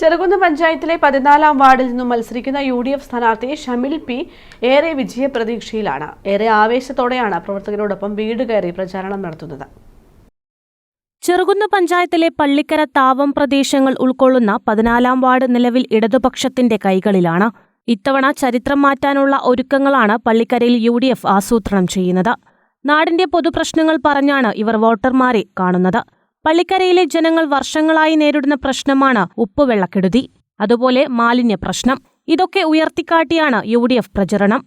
ചെറുകുന്ന് പഞ്ചായത്തിലെ 14-ാം വാർഡിൽ നിന്നും മത്സരിക്കുന്ന UDF സ്ഥാനാർത്ഥി ഷമിൽ പി ഏറെ വിജയപ്രതീക്ഷയിലാണ്. ഏറെ ആവേശത്തോടെയാണ് പ്രവർത്തകരോടൊപ്പം വീട് കയറി പ്രചാരണം നടത്തുന്നത്. ചെറുകുന്ന് പഞ്ചായത്തിലെ പള്ളിക്കര താവം പ്രദേശങ്ങൾ ഉൾക്കൊള്ളുന്ന 14-ാം വാർഡ് നിലവിൽ ഇടതുപക്ഷത്തിന്റെ കൈകളിലാണ്. ഇത്തവണ ചരിത്രം മാറ്റാനുള്ള ഒരുക്കങ്ങളാണ് പള്ളിക്കരയിൽ UDF ആസൂത്രണം ചെയ്യുന്നത്. നാടിന്റെ പൊതുപ്രശ്നങ്ങൾ പറഞ്ഞാണ് ഇവർ വോട്ടർമാരെ കാണുന്നത്. പള്ളിക്കരയിലെ ജനങ്ങൾ വർഷങ്ങളായി നേരിടുന്ന പ്രശ്നമാണ് ഉപ്പുവെള്ളക്കെടുതി, അതുപോലെ മാലിന്യ പ്രശ്നം. ഇതൊക്കെ ഉയർത്തിക്കാട്ടിയാണ് UDF പ്രചരണം.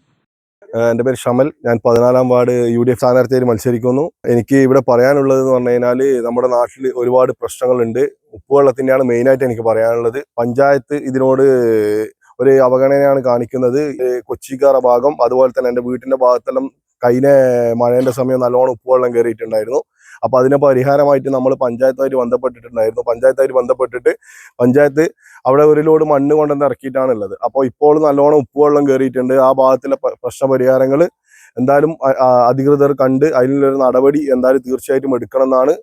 എൻ്റെ പേര് ഷമൽ. ഞാൻ 14-ാം വാർഡ് UDF സ്ഥാനാർത്ഥിയായി മത്സരിക്കുന്നു. എനിക്ക് ഇവിടെ പറയാനുള്ളത് എന്ന് പറഞ്ഞു കഴിഞ്ഞാൽ നമ്മുടെ നാട്ടിൽ ഒരുപാട് പ്രശ്നങ്ങളുണ്ട്. ഉപ്പുവെള്ളത്തിൻ്റെയാണ് മെയിനായിട്ട് എനിക്ക് പറയാനുള്ളത്. പഞ്ചായത്ത് ഇതിനോട് ഒരു അവഗണനയാണ് കാണിക്കുന്നത്. കൊച്ചിക്കാറ ഭാഗം, അതുപോലെ തന്നെ എൻ്റെ വീട്ടിൻ്റെ ഭാഗത്തെല്ലാം കഴിഞ്ഞ മഴേൻ്റെ സമയം നല്ലോണം ഉപ്പുവെള്ളം കയറിയിട്ടുണ്ടായിരുന്നു. അപ്പോൾ അതിന് പരിഹാരമായിട്ട് നമ്മൾ പഞ്ചായത്തായിട്ട് ബന്ധപ്പെട്ടിട്ടുണ്ടായിരുന്നു. പഞ്ചായത്ത് അവിടെ ഒരു ലോഡ് മണ്ണ് കൊണ്ടുവന്ന് ഇറക്കിയിട്ടാണുള്ളത്. അപ്പോൾ ഇപ്പോൾ നല്ലോണം ഉപ്പുവെള്ളം കയറിയിട്ടുണ്ട്. ആ ഭാഗത്തിലെ പ്രശ്നപരിഹാരങ്ങൾ എന്തായാലും അധികൃതർ കണ്ട് അതിനുള്ളൊരു നടപടി എന്തായാലും തീർച്ചയായിട്ടും എടുക്കണം എന്നാണ്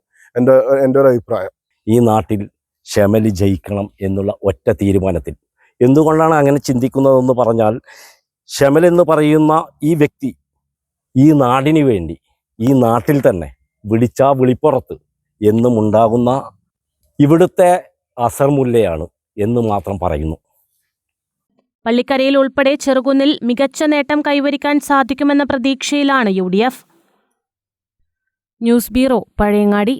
എൻ്റെ ഒരു അഭിപ്രായം. ഈ നാട്ടിൽ ഷമലി ജയിക്കണം എന്നുള്ള ഒറ്റ തീരുമാനത്തിൽ. എന്തുകൊണ്ടാണ് അങ്ങനെ ചിന്തിക്കുന്നതെന്ന് പറഞ്ഞാൽ, ഷമൽ എന്ന് പറയുന്ന ഈ വ്യക്തി ഈ നാടിന് വേണ്ടി ഈ നാട്ടിൽ തന്നെ വിളിച്ചാ വിളിപ്പുറത്ത് എന്നും ഉണ്ടാകുന്ന ഇവിടുത്തെ അസർമുല്ലയാണ് എന്ന് മാത്രം പറയുന്നു. പള്ളിക്കരയിൽ ഉൾപ്പെടെ ചെറുകുന്നിൽ മികച്ച നേട്ടം കൈവരിക്കാൻ സാധിക്കുമെന്ന പ്രതീക്ഷയിലാണ് UDF. News bureau, Pazhayangadi.